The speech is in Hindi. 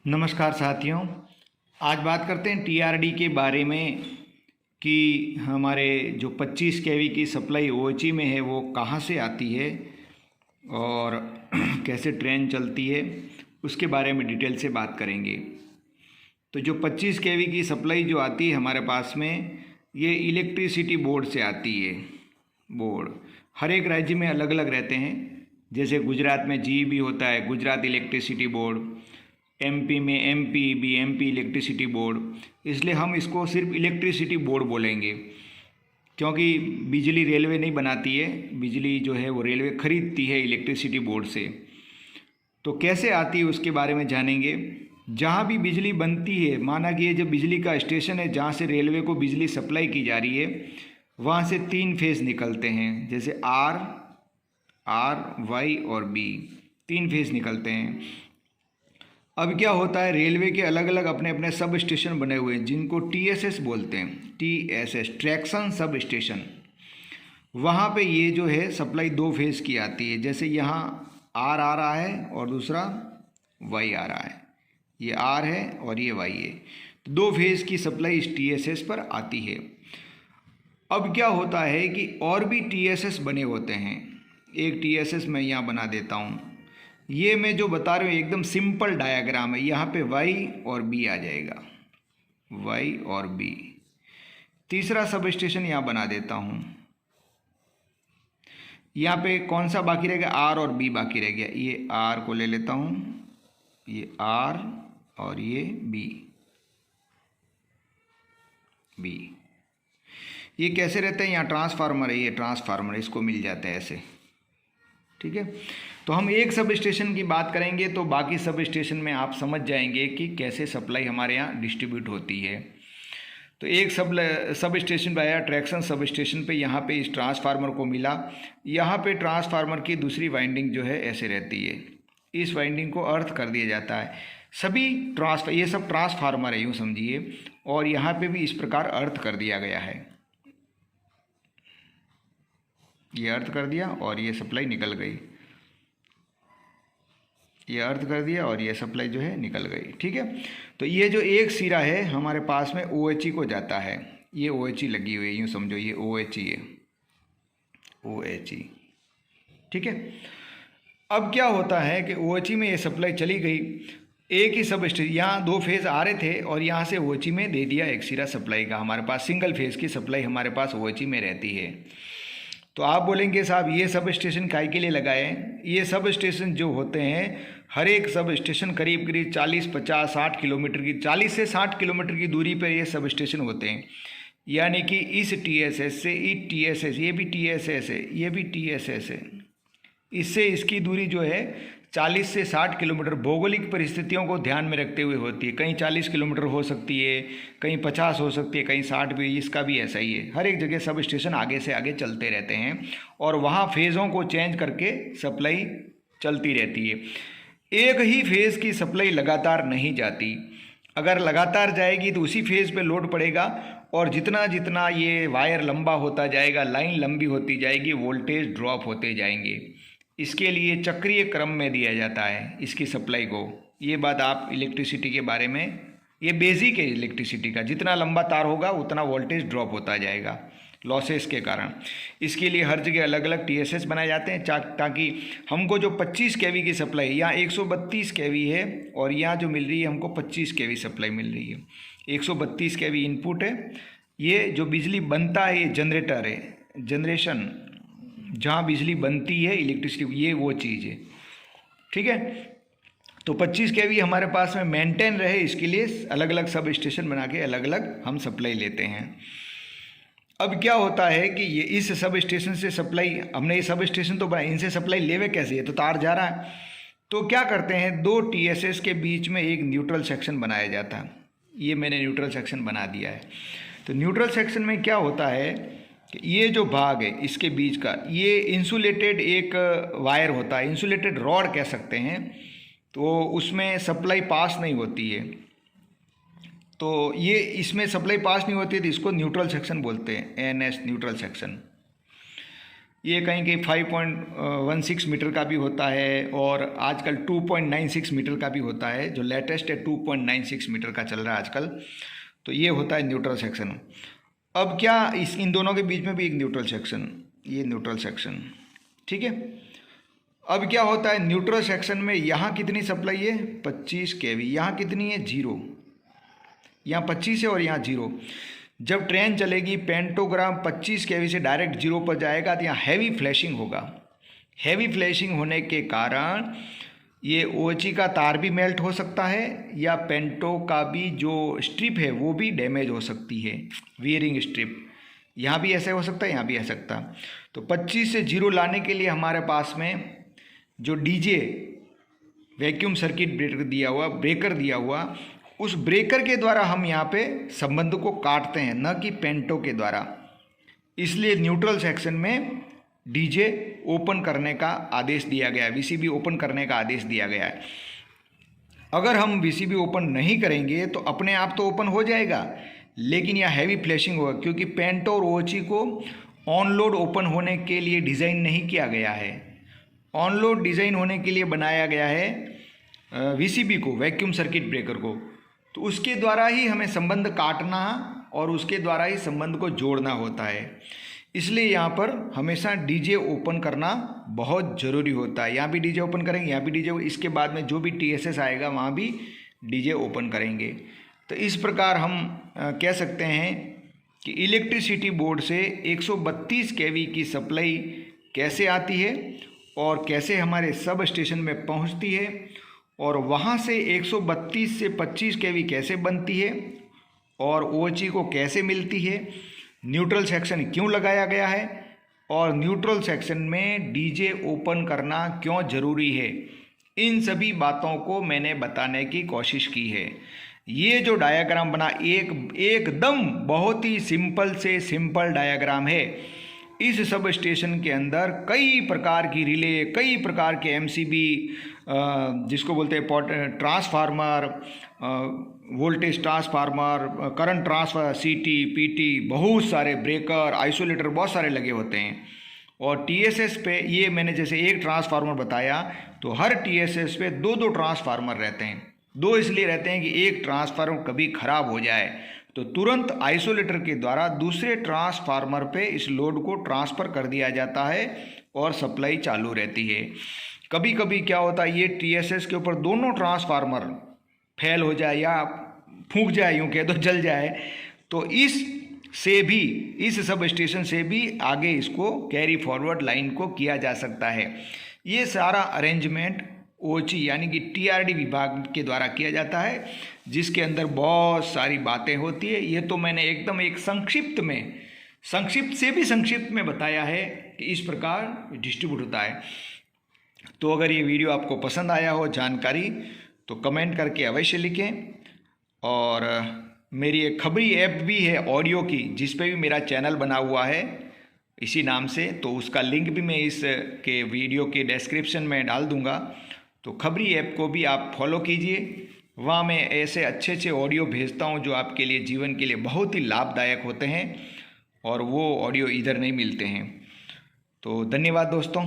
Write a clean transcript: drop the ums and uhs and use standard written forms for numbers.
नमस्कार साथियों। आज बात करते हैं टीआरडी के बारे में कि हमारे जो 25 केवी की सप्लाई ओएचई में है वो कहाँ से आती है और कैसे ट्रेन चलती है, उसके बारे में डिटेल से बात करेंगे। तो जो 25 केवी की सप्लाई जो आती है हमारे पास में, ये इलेक्ट्रिसिटी बोर्ड से आती है। बोर्ड हर एक राज्य में अलग अलग रहते हैं। जैसे गुजरात में जीईबी होता है, गुजरात इलेक्ट्रिसिटी बोर्ड। एमपी में एमपीईबी, एमपी इलेक्ट्रिसिटी बोर्ड। इसलिए हम इसको सिर्फ इलेक्ट्रिसिटी बोर्ड बोलेंगे, क्योंकि बिजली रेलवे नहीं बनाती है, बिजली जो है वो रेलवे खरीदती है इलेक्ट्रिसिटी बोर्ड से। तो कैसे आती है उसके बारे में जानेंगे। जहाँ भी बिजली बनती है, माना कि ये जो बिजली का स्टेशन है जहाँ से रेलवे को बिजली सप्लाई की जा रही है, वहाँ से 3 फेज़ निकलते हैं। जैसे आर, वाई और बी, 3 फेज़ निकलते हैं। अब क्या होता है, रेलवे के अलग अलग अपने अपने सब स्टेशन बने हुए हैं जिनको टीएसएस बोलते हैं। TSS, traction sub station. वहाँ पे ये जो है सप्लाई 2 फेज़ की आती है। जैसे यहाँ आर आ रहा है और दूसरा वाई आ रहा है। ये आर है और ये वाई है। तो 2 फेज़ की सप्लाई इस टीएसएस पर आती है। अब क्या होता है कि और भी टीएसएस बने होते हैं। एक टीएसएस मैं यहाँ बना देता हूँ। ये मैं जो बता रहा हूँ एकदम सिंपल डायग्राम है। यहाँ पे वाई और बी आ जाएगा, वाई और बी। तीसरा सब स्टेशन यहाँ बना देता हूँ। यहाँ पे कौन सा बाकी रह गया, आर और बी बाकी रह गया। ये आर को ले लेता हूँ, ये आर और ये बी। ये कैसे रहते हैं, यहाँ ट्रांसफार्मर है, ये ट्रांसफार्मर, इसको मिल जाता है ऐसे। ठीक है। तो हम एक सब स्टेशन की बात करेंगे तो बाकी सब स्टेशन में आप समझ जाएंगे कि कैसे सप्लाई हमारे यहाँ डिस्ट्रीब्यूट होती है। तो एक सब स्टेशन पे आया, ट्रैक्शन सब स्टेशन पे, यहाँ पे इस ट्रांसफार्मर को मिला। यहाँ पे ट्रांसफार्मर की दूसरी वाइंडिंग जो है ऐसे रहती है। इस वाइंडिंग को अर्थ कर दिया जाता है। सभी ये सब ट्रांसफार्मर है यूँ समझिए, और यहाँ पे भी इस प्रकार अर्थ कर दिया गया है। ये अर्थ कर दिया और ये सप्लाई निकल गई। ये अर्थ कर दिया और ये सप्लाई जो है निकल गई। ठीक है। तो ये जो एक सिरा है हमारे पास में ओएचई को जाता है। ये ओएचई लगी हुई है, यूँ समझो ये ओएचई है, ओएचई। ठीक है। अब क्या होता है कि ओएचई में ये सप्लाई चली गई। एक ही सब स्टेशन, यहाँ 2 फेज़ आ रहे थे और यहाँ से ओएचई में दे दिया एक सिरा सप्लाई का। हमारे पास सिंगल फेज़ की सप्लाई हमारे पास ओएचई में रहती है। तो आप बोलेंगे साहब ये सब स्टेशन काहे के लिए लगाए हैं। ये सब स्टेशन जो होते हैं, हर एक सब स्टेशन करीब करीब 40, 50, 60 किलोमीटर की, 40 से 60 किलोमीटर की दूरी पर ये सब स्टेशन होते हैं। यानी कि इस टीएसएस से इस टीएसएस, ये भी टीएसएस है, ये भी टीएसएस है, इससे इसकी दूरी जो है 40 से 60 किलोमीटर भौगोलिक परिस्थितियों को ध्यान में रखते हुए होती है। कहीं 40 किलोमीटर हो सकती है, कहीं 50 हो सकती है, कहीं 60 भी। इसका भी ऐसा ही है। हर एक जगह सब स्टेशन आगे से आगे चलते रहते हैं और वहाँ फेज़ों को चेंज करके सप्लाई चलती रहती है। एक ही फेज़ की सप्लाई लगातार नहीं जाती। अगर लगातार जाएगी तो उसी फेज़ पे लोड पड़ेगा, और जितना जितना ये वायर लंबा होता जाएगा, लाइन लंबी होती जाएगी, वोल्टेज ड्रॉप होते जाएंगे। इसके लिए चक्रीय क्रम में दिया जाता है इसकी सप्लाई को। ये बात आप इलेक्ट्रिसिटी के बारे में, ये बेसिक है इलेक्ट्रिसिटी का। जितना लंबा तार होगा उतना वोल्टेज ड्रॉप होता जाएगा लॉसेस के कारण। इसके लिए हर जगह अलग अलग टीएसएस बनाए जाते हैं ताकि हमको जो 25 केवी की सप्लाई, यहाँ 132 केवी है और यहाँ जो मिल रही है हमको 25 केवी सप्लाई मिल रही है। 132 केवी इनपुट है। ये जो बिजली बनता है ये जनरेटर है, जनरेशन जहाँ बिजली बनती है इलेक्ट्रिसिटी, ये वो चीज़ है। ठीक है। तो 25 केवी हमारे पास में मेंटेन रहे, इसके लिए अलग अलग सब स्टेशन बना के अलग अलग हम सप्लाई लेते हैं। अब क्या होता है कि ये इस सब स्टेशन से सप्लाई, हमने ये सब स्टेशन तो बनाए, इनसे सप्लाई लेवे कैसे है, तो तार जा रहा है। तो क्या करते हैं, 2 टीएसएस के बीच में एक न्यूट्रल सेक्शन बनाया जाता है। ये मैंने न्यूट्रल सेक्शन बना दिया है। तो न्यूट्रल सेक्शन में क्या होता है कि ये जो भाग है इसके बीच का, ये इंसुलेटेड एक वायर होता है, इंसुलेटेड रॉड कह सकते हैं। तो उसमें सप्लाई पास नहीं होती है। तो ये इसमें सप्लाई पास नहीं होती है तो इसको न्यूट्रल सेक्शन बोलते हैं, एनएस न्यूट्रल सेक्शन। ये कहीं कहीं 5.16 मीटर का भी होता है और आजकल 2.96 मीटर का भी होता है। जो लेटेस्ट है 2.96 मीटर का चल रहा है आजकल। तो ये होता है न्यूट्रल सेक्शन। अब क्या इन दोनों के बीच में भी एक न्यूट्रल सेक्शन, ये न्यूट्रल सेक्शन, ठीक है। अब क्या होता है न्यूट्रल सेक्शन में, यहाँ कितनी सप्लाई है 25 kV, यहाँ कितनी है 0, यहाँ 25 है और यहाँ 0। जब ट्रेन चलेगी पेंटोग्राम 25 kV से डायरेक्ट 0 पर जाएगा तो यहाँ हैवी फ्लैशिंग होगा। हैवी फ्लैशिंग होने के कारण ये OHE का तार भी मेल्ट हो सकता है या पेंटो का भी जो स्ट्रिप है वो भी डैमेज हो सकती है, वियरिंग स्ट्रिप। यहाँ भी ऐसे हो सकता है, यहाँ भी आ सकता। तो 25 से 0 लाने के लिए हमारे पास में जो डीजे वैक्यूम सर्किट ब्रेकर दिया हुआ, उस ब्रेकर के द्वारा हम यहाँ पे संबंध को काटते हैं, न कि पेंटो के द्वारा। इसलिए न्यूट्रल सेक्शन में डीजे ओपन करने का आदेश दिया गया है, VCB ओपन करने का आदेश दिया गया है। अगर हम VCB ओपन नहीं करेंगे तो अपने आप तो ओपन हो जाएगा, लेकिन यह हैवी फ्लैशिंग होगा, क्योंकि पेंटो और OHE को ऑन लोड ओपन होने के लिए डिज़ाइन नहीं किया गया है। ऑन लोड डिज़ाइन होने के लिए बनाया गया है VCB को, वैक्यूम सर्किट ब्रेकर को। तो उसके द्वारा ही हमें संबंध काटना और उसके द्वारा ही संबंध को जोड़ना होता है। इसलिए यहाँ पर हमेशा डीजे ओपन करना बहुत ज़रूरी होता है। यहाँ भी डीजे ओपन करेंगे, यहाँ भी डीजे, इसके बाद में जो भी TSS आएगा वहाँ भी डीजे ओपन करेंगे। तो इस प्रकार हम कह सकते हैं कि इलेक्ट्रिसिटी बोर्ड से 132 kV की सप्लाई कैसे आती है और कैसे हमारे सब स्टेशन में पहुंचती है, और वहां से 132 से 25 kV कैसे बनती है और OHE को कैसे मिलती है, न्यूट्रल सेक्शन क्यों लगाया गया है और न्यूट्रल सेक्शन में डीजे ओपन करना क्यों ज़रूरी है, इन सभी बातों को मैंने बताने की कोशिश की है। ये जो डायग्राम बना एकदम बहुत ही सिंपल से सिंपल डायग्राम है। इस सब स्टेशन के अंदर कई प्रकार की रिले, कई प्रकार के MCB, जिसको बोलते हैं transformer, voltage transformer, current transfer, CT, PT, बहुत सारे ब्रेकर, आइसोलेटर बहुत सारे लगे होते हैं। और TSS पे ये मैंने जैसे एक ट्रांसफार्मर बताया, तो हर TSS पे 2-2 ट्रांसफार्मर रहते हैं। 2 इसलिए रहते हैं कि एक ट्रांसफार्मर कभी ख़राब हो जाए तो तुरंत आइसोलेटर के द्वारा दूसरे ट्रांसफार्मर पे इस लोड को ट्रांसफ़र कर दिया जाता है और सप्लाई चालू रहती है। कभी कभी क्या होता है, ये TSS के ऊपर दोनों ट्रांसफार्मर फेल हो जाए या फूंक जाए, यूँ कह दो जल जाए, तो इस सब स्टेशन से भी आगे इसको कैरी फॉरवर्ड लाइन को किया जा सकता है। ये सारा अरेंजमेंट OHE यानी कि TRD विभाग के द्वारा किया जाता है, जिसके अंदर बहुत सारी बातें होती है। ये तो मैंने एकदम एक संक्षिप्त से भी संक्षिप्त में बताया है कि इस प्रकार डिस्ट्रीब्यूट होता है। तो अगर ये वीडियो आपको पसंद आया हो जानकारी, तो कमेंट करके अवश्य लिखें। और मेरी एक खबरी ऐप भी है ऑडियो की, जिस पे भी मेरा चैनल बना हुआ है इसी नाम से, तो उसका लिंक भी मैं इस के वीडियो के डिस्क्रिप्शन में डाल दूंगा। तो खबरी ऐप को भी आप फॉलो कीजिए। वहाँ मैं ऐसे अच्छे ऑडियो भेजता हूँ जो आपके लिए जीवन के लिए बहुत ही लाभदायक होते हैं, और वो ऑडियो इधर नहीं मिलते हैं। तो धन्यवाद दोस्तों।